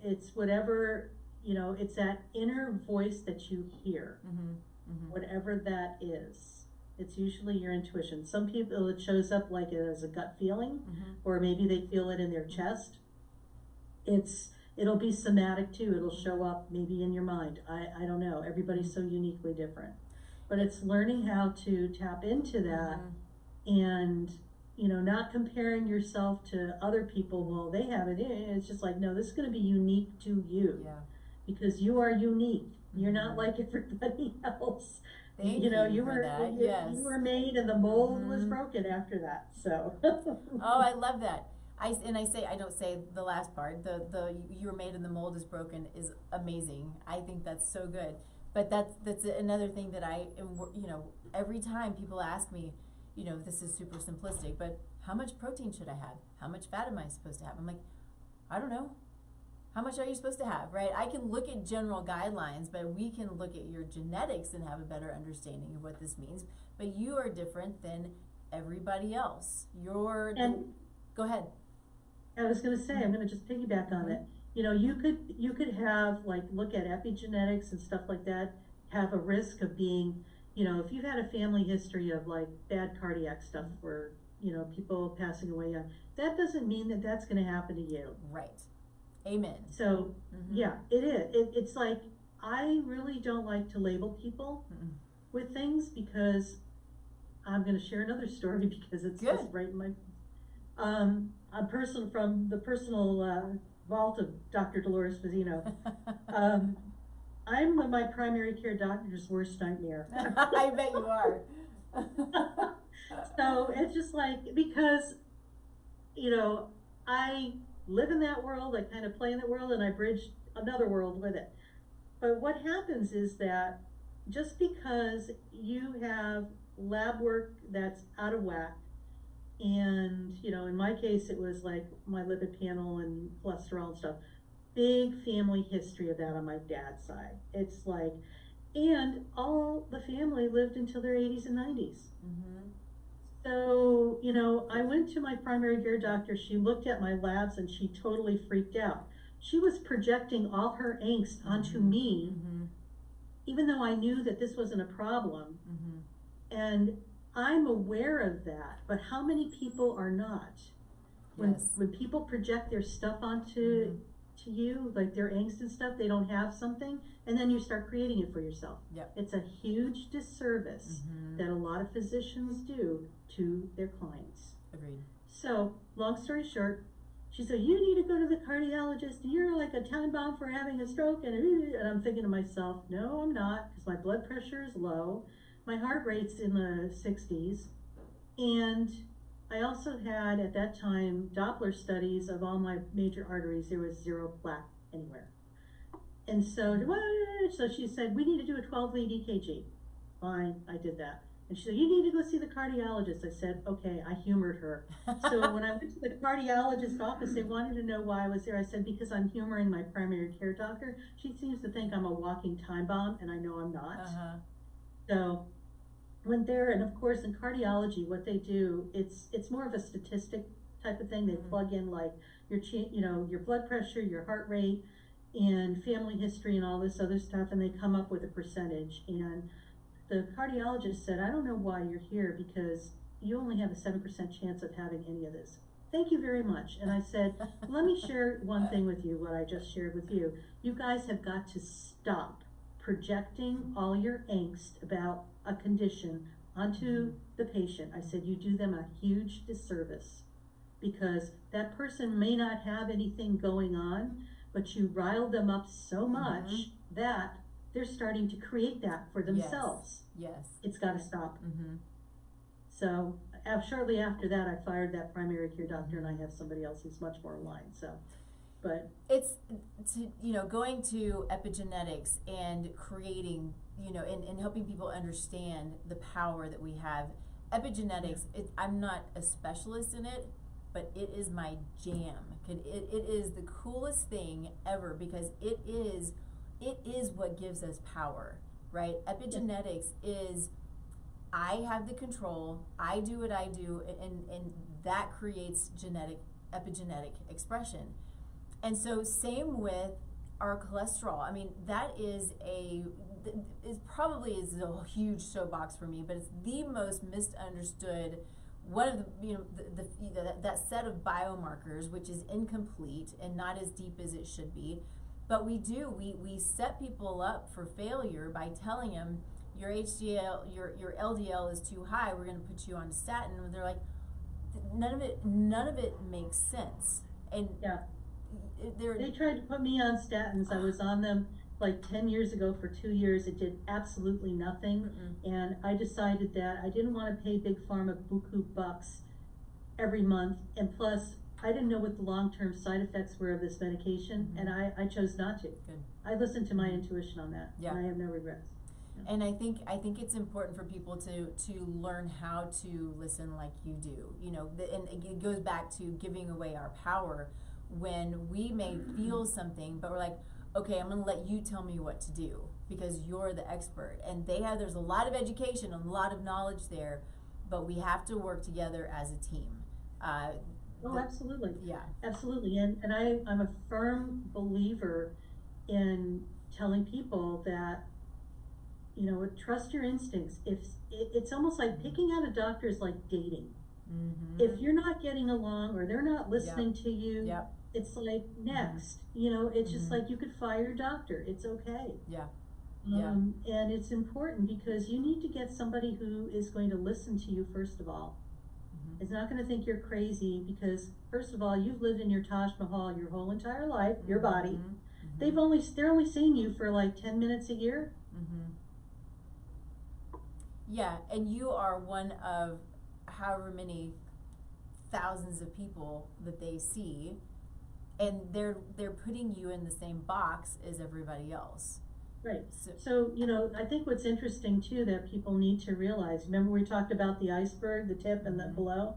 It's whatever, you know, it's that inner voice that you hear. Whatever that is. It's usually your intuition. Some people, it shows up like it as a gut feeling, or maybe they feel it in their chest. It'll be somatic too. It'll show up maybe in your mind. I don't know. Everybody's so uniquely different. But it's learning how to tap into that and, you know, not comparing yourself to other people. Well, they have it. It's just like, no, this is going to be unique to you. Yeah. Because you are unique. You're not like everybody else. Thank you know, you for that. Yes. You were made, and the mold was broken after that. So. Oh, I love that. I don't say the last part. The you were made and the mold is broken is amazing. I think that's so good. But that's another thing that I am. You know, every time people ask me, you know, this is super simplistic, but how much protein should I have? How much fat am I supposed to have? I'm like, I don't know. How much are you supposed to have, right? I can look at general guidelines, but we can look at your genetics and have a better understanding of what this means. But you are different than everybody else. Go ahead. I was going to say, I'm going to just piggyback on it. You know, you could have, like, look at epigenetics and stuff like that, have a risk of being, you know, if you've had a family history of, like, bad cardiac stuff where, you know, people passing away young, that doesn't mean that that's going to happen to you. Right. Amen. So, yeah, it is. It's like, I really don't like to label people with things, because I'm going to share another story because it's just right in my, a person from the personal vault of Dr. Dolores Fazzino. I'm my primary care doctor's worst nightmare. I bet you are. So it's just like, because, you know, live in that world, I kind of play in that world, and I bridge another world with it. But what happens is that just because you have lab work that's out of whack, and, you know, in my case, it was like my lipid panel and cholesterol and stuff, big family history of that on my dad's side. It's like, and all the family lived until their 80s and 90s. Mm-hmm. So, you know, I went to my primary care doctor. She looked at my labs and she totally freaked out. She was projecting all her angst onto me, even though I knew that this wasn't a problem. And I'm aware of that, but how many people are not? When people project their stuff onto to you, like their angst and stuff, they don't have something, and then you start creating it for yourself. It's a huge disservice that a lot of physicians do to their clients. Agreed. So, long story short, she said, you need to go to the cardiologist, and you're like a time bomb for having a stroke, and I'm thinking to myself, no, I'm not, because my blood pressure is low, my heart rate's in the 60s, and I also had, at that time, Doppler studies of all my major arteries. There was 0 plaque anywhere. And so she said, we need to do a 12-lead EKG. Fine, I did that. And she said, you need to go see the cardiologist. I said, okay, I humored her. So when I went to the cardiologist's office, they wanted to know why I was there. I said, because I'm humoring my primary care doctor. She seems to think I'm a walking time bomb, and I know I'm not. So went there, and of course in cardiology, what they do, it's more of a statistic type of thing. They plug in like your blood pressure, your heart rate, and family history, and all this other stuff, and they come up with a percentage. And the cardiologist said, I don't know why you're here, because you only have a 7% chance of having any of this. Thank you very much. And I said, let me share one thing with you, what I just shared with you. You guys have got to stop projecting all your angst about a condition onto the patient. I said, you do them a huge disservice, because that person may not have anything going on, but you rile them up so much that they're starting to create that for themselves. Yes. It's got to stop. So shortly after that, I fired that primary care doctor, and I have somebody else who's much more aligned. So, but it's going to epigenetics and creating, and helping people understand the power that we have. Epigenetics, I'm not a specialist in it, but it is my jam. It is the coolest thing ever, because it is what gives us power, right? Epigenetics is, I have the control, I do what I do, and that creates epigenetic expression. And so same with our cholesterol. I mean, that is probably a huge soapbox for me, but it's the most misunderstood, one of the that set of biomarkers, which is incomplete and not as deep as it should be. But we set people up for failure by telling them your HDL, your LDL is too high, we're going to put you on a statin. And they're like, none of it makes sense. And they tried to put me on statins. I was on them like 10 years ago for 2 years. It did absolutely nothing. And I decided that I didn't want to pay Big Pharma buku bucks every month. And plus, I didn't know what the long-term side effects were of this medication, and I chose not to. Good. I listened to my intuition on that, and I have no regrets. And I think it's important for people to learn how to listen like you do. And it goes back to giving away our power when we may feel something, but we're like, okay, I'm going to let you tell me what to do, because you're the expert. And there's a lot of education and a lot of knowledge there, but we have to work together as a team. Oh, absolutely. Yeah. Absolutely. And I'm a firm believer in telling people that, trust your instincts. It's almost like picking out a doctor is like dating. If you're not getting along, or they're not listening to you, it's like next. It's just like you could fire your doctor. It's okay. And it's important, because you need to get somebody who is going to listen to you first of all. It's not going to think you're crazy, because first of all, you've lived in your Taj Mahal your whole entire life, your body. They're only seeing you for like 10 minutes a year. Yeah, and you are one of however many thousands of people that they see, and they're putting you in the same box as everybody else. Right. So, you know, I think what's interesting too that people need to realize, remember we talked about the iceberg, the tip and the below?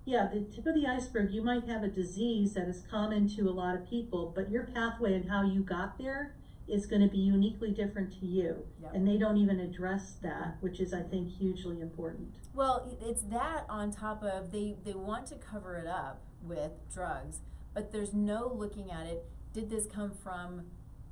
Yeah, the tip of the iceberg, you might have a disease that is common to a lot of people, but your pathway and how you got there is going to be uniquely different to you. Yep. And they don't even address that, which is, I think, hugely important. Well, it's that on top of, they want to cover it up with drugs, but there's no looking at it. Did this come from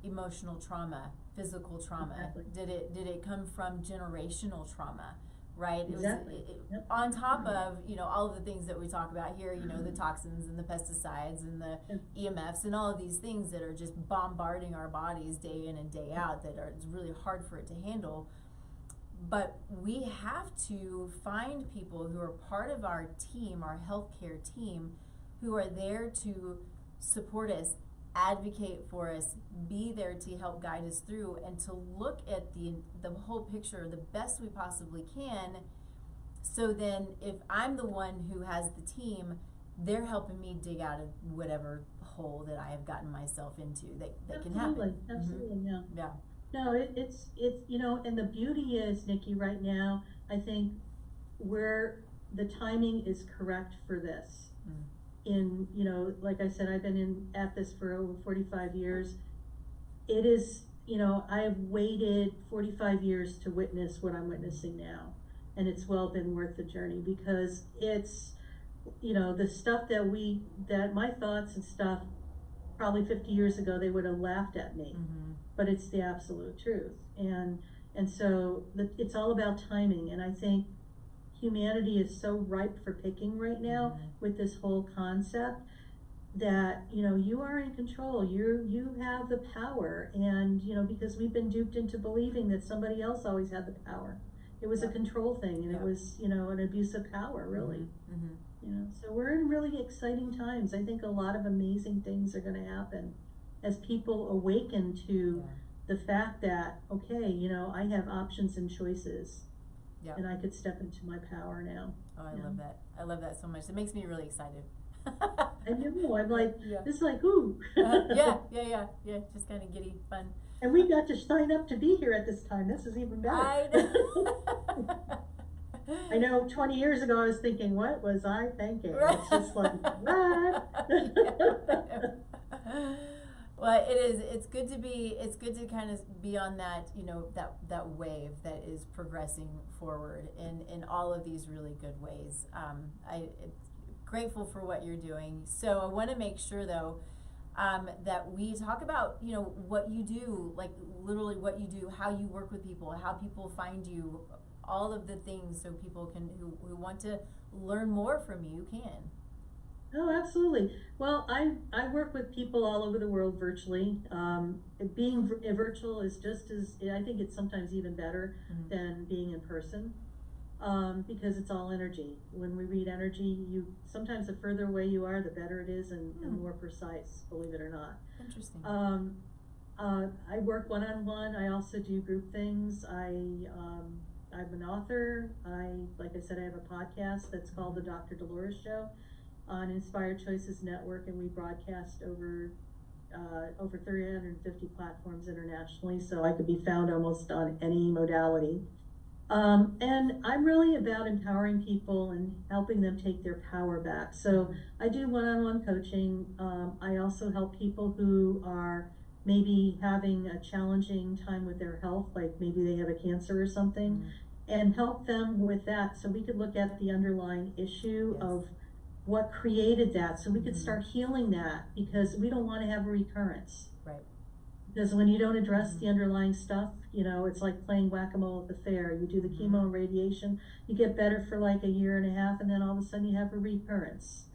emotional trauma, physical trauma? Exactly. Did it come from generational trauma? Right? Exactly. Yep. On top of, you know, all of the things that we talk about here, you know, the toxins and the pesticides and the EMFs and all of these things that are just bombarding our bodies day in and day out, that are, it's really hard for it to handle. But we have to find people who are part of our team, our healthcare team, who are there to support us, advocate for us, be there to help guide us through, and to look at the whole picture the best we possibly can. So then if I'm the one who has the team, they're helping me dig out of whatever hole that I have gotten myself into that can happen. Absolutely, yeah. Yeah. No, it's you know, and the beauty is, Nikki, right now, I think where the timing is correct for this. In, you know, like I said, I've been at this for over 45 years. It is, you know, I've waited 45 years to witness what I'm witnessing now. And it's well been worth the journey, because it's, you know, the stuff that my thoughts and stuff, probably 50 years ago, they would have laughed at me. But it's the absolute truth. And so it's all about timing. And I think humanity is so ripe for picking right now with this whole concept that, you know, you are in control. You have the power. And, you know, because we've been duped into believing that somebody else always had the power. It was a control thing, and it was, you know, an abuse of power, really. You know, so we're in really exciting times. I think a lot of amazing things are going to happen as people awaken to the fact that, okay, you know, I have options and choices. And I could step into my power now. Oh, I love that. I love that so much. It makes me really excited. I know. I'm like, this is like, ooh. Yeah. Just kind of giddy, fun. And we got to sign up to be here at this time. This is even better. I know. I know 20 years ago I was thinking, what was I thinking? It's just like, what? Well, it's good to kind of be on that, you know, that wave that is progressing forward in all of these really good ways. I'm grateful for what you're doing. So I want to make sure, though, that we talk about, you know, what you do, like literally what you do, how you work with people, how people find you, all of the things, so people can who want to learn more from you can. Oh, absolutely. Well, I work with people all over the world virtually. Being virtual is just as, I think it's sometimes even better than being in person, because it's all energy. When we read energy, sometimes the further away you are, the better it is, and more precise, believe it or not. Interesting. I work one-on-one. I also do group things. I'm an author. Like I said, I have a podcast that's called The Dr. Dolores Show on Inspired Choices Network, and we broadcast over 350 platforms internationally, so I could be found almost on any modality. And I'm really about empowering people and helping them take their power back. So I do one-on-one coaching. I also help people who are maybe having a challenging time with their health, like maybe they have a cancer or something, and help them with that, so we could look at the underlying issue of what created that, so we could start healing that, because we don't want to have a recurrence. Right. Because when you don't address the underlying stuff, you know, it's like playing whack-a-mole at the fair. You do the chemo and radiation, you get better for like a year and a half, and then all of a sudden you have a recurrence.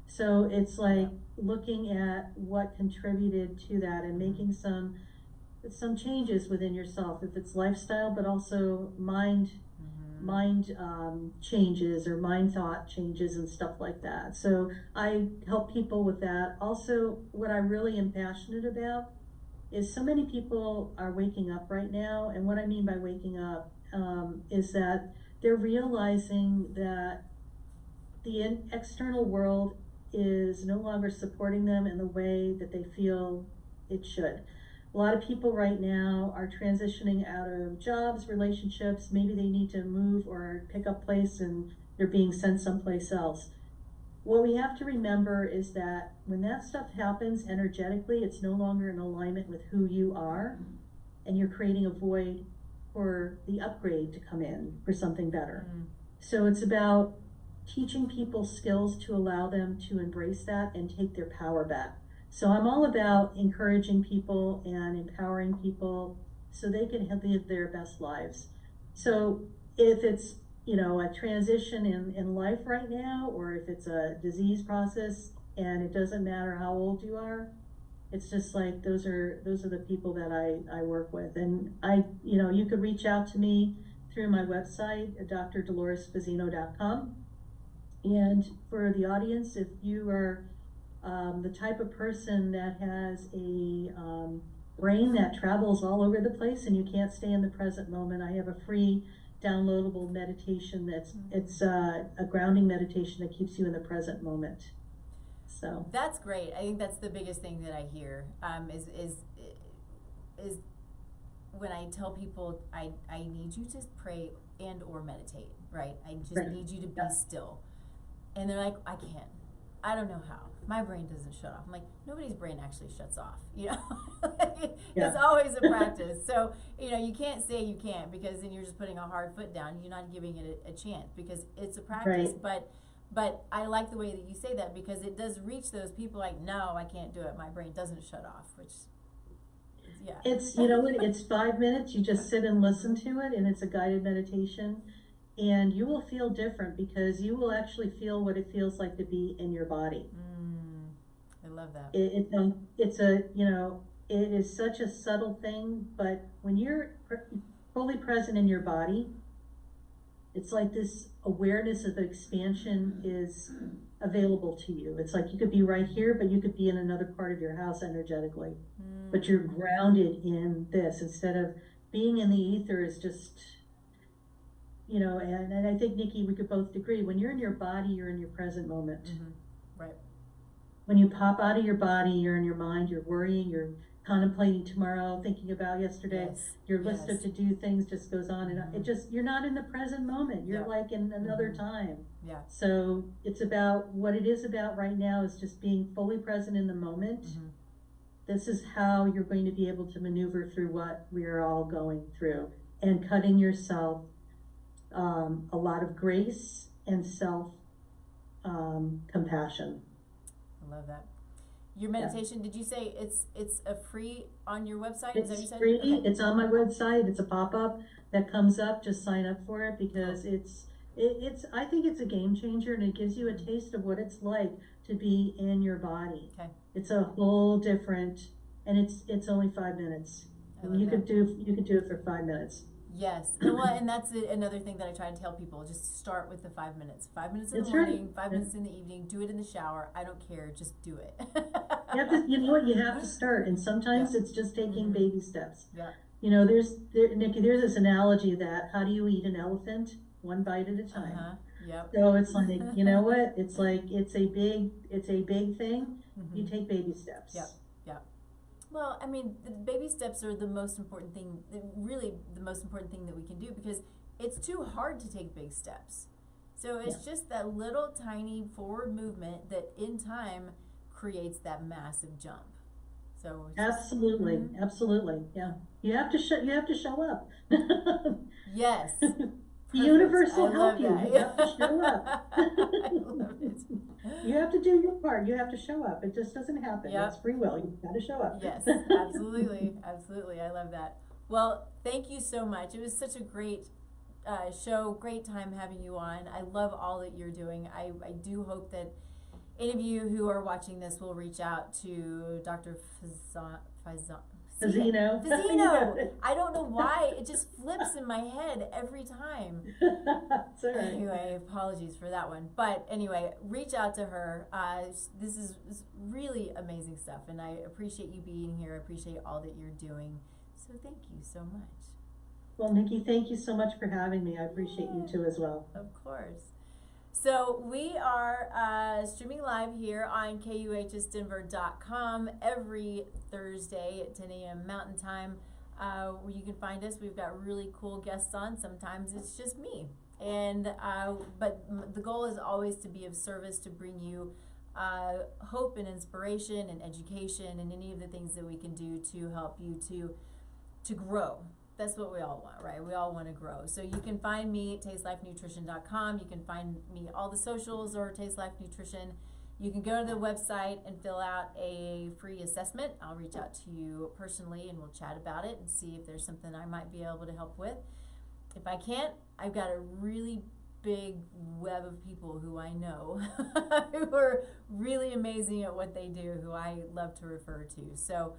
So it's like looking at what contributed to that and making some changes within yourself, if it's lifestyle, but also mind changes or mind thought changes and stuff like that. So I help people with that. Also, what I really am passionate about is so many people are waking up right now, and what I mean by waking up is that they're realizing that the external world is no longer supporting them in the way that they feel it should. A lot of people right now are transitioning out of jobs, relationships, maybe they need to move or pick up place and they're being sent someplace else. What we have to remember is that when that stuff happens energetically, it's no longer in alignment with who you are, and you're creating a void for the upgrade to come in for something better. So it's about teaching people skills to allow them to embrace that and take their power back. So I'm all about encouraging people and empowering people so they can live their best lives. So if it's, you know, a transition in life right now, or if it's a disease process, and it doesn't matter how old you are, it's just like those are the people that I work with. And you know, you could reach out to me through my website, drdoloresfazzino.com. And for the audience, if you are the type of person that has a brain that travels all over the place and you can't stay in the present moment, I have a free downloadable meditation it's a grounding meditation that keeps you in the present moment. So that's great. I think that's the biggest thing that I hear is when I tell people I need you to pray and or meditate, right? I just need you to be still. And they're like, I can't. I don't know how. My brain doesn't shut off. I'm like, nobody's brain actually shuts off, you know? It's always a practice. So, you know, you can't say you can't, because then you're just putting a hard foot down. You're not giving it a chance, because it's a practice. But I like the way that you say that, because it does reach those people like, no, I can't do it. My brain doesn't shut off, which, yeah. It's, you know, it's 5 minutes. You just sit and listen to it, and it's a guided meditation. And you will feel different, because you will actually feel what it feels like to be in your body. I love that. It's a, you know, it is such a subtle thing, but when you're fully present in your body, it's like this awareness of the expansion is available to you. It's like you could be right here, but you could be in another part of your house energetically. But you're grounded in this, instead of being in the ether is just, you know, and I think, Nikki, we could both agree, when you're in your body, you're in your present moment. Right. When you pop out of your body, you're in your mind, you're worrying, you're contemplating tomorrow, thinking about yesterday. Your list of to-do things just goes on, and it just, you're not in the present moment. You're like in another time. So it's about, what it is about right now is just being fully present in the moment. This is how you're going to be able to maneuver through what we are all going through, and cutting yourself a lot of grace and self compassion. I love that. Your meditation, did you say it's a free on your website? It's Is that what you said? free. Okay. It's on my website. It's a pop-up that comes up. Just sign up for it, because it's I think it's a game changer, and it gives you a taste of what it's like to be in your body. Okay. It's a whole different, and it's only 5 minutes. You could do it for 5 minutes. Yes. And that's another thing that I try to tell people. Just start with the 5 minutes. 5 minutes in the morning, 5 minutes in the evening. Do it in the shower. I don't care. Just do it. You know what? You have to start. And sometimes it's just taking baby steps. Yeah. You know, Nikki, there's this analogy that, how do you eat an elephant? One bite at a time. Yep. So it's like, you know what? It's like, it's a big thing. You take baby steps. Yep. Well, I mean, the baby steps are the most important thing, really the most important thing that we can do, because it's too hard to take big steps. So it's just that little tiny forward movement that in time creates that massive jump. So absolutely, absolutely, yeah. You have to show up. Yes. The universe will help you. That. You have to show up. I love it. You have to do your part. You have to show up. It just doesn't happen. It's free will. You've got to show up. Yes, absolutely. Absolutely. I love that. Well, thank you so much. It was such a great show. Great time having you on. I love all that you're doing. I do hope that any of you who are watching this will reach out to Dr. Fazzino. I don't know why. It just flips in my head every time. It's all right. Anyway, apologies for that one. But anyway, reach out to her. This is really amazing stuff, and I appreciate you being here. I appreciate all that you're doing. So thank you so much. Well, Nikki, thank you so much for having me. I appreciate you too as well. Of course. So we are streaming live here on KUHSdenver.com every Thursday at 10 a.m. Mountain Time. Where you can find us. We've got really cool guests on. Sometimes it's just me. And but the goal is always to be of service, to bring you hope and inspiration and education and any of the things that we can do to help you to grow. That's what we all want, right? We all want to grow. So you can find me at tastelifenutrition.com. You can find me all the socials or Taste Life Nutrition. You can go to the website and fill out a free assessment. I'll reach out to you personally and we'll chat about it and see if there's something I might be able to help with. If I can't, I've got a really big web of people who I know who are really amazing at what they do, who I love to refer to. So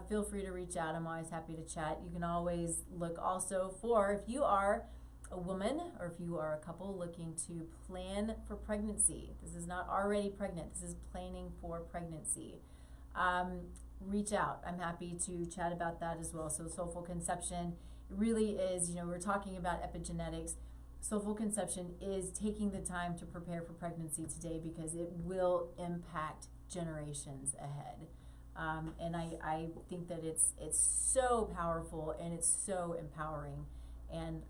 feel free to reach out. I'm always happy to chat. You can always look also for, if you are a woman or if you are a couple looking to plan for pregnancy. This is not already pregnant. This is planning for pregnancy. Reach out. I'm happy to chat about that as well. So soulful conception really is, we're talking about epigenetics. Soulful conception is taking the time to prepare for pregnancy today because it will impact generations ahead. And I think that it's so powerful and it's so empowering, and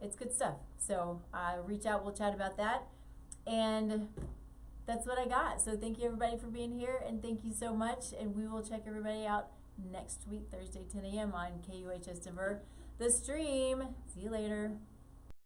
it's good stuff. So reach out, we'll chat about that. And that's what I got. So thank you everybody for being here, and thank you so much. And we will check everybody out next week, Thursday, 10 a.m. on KUHS Denver, the stream. See you later.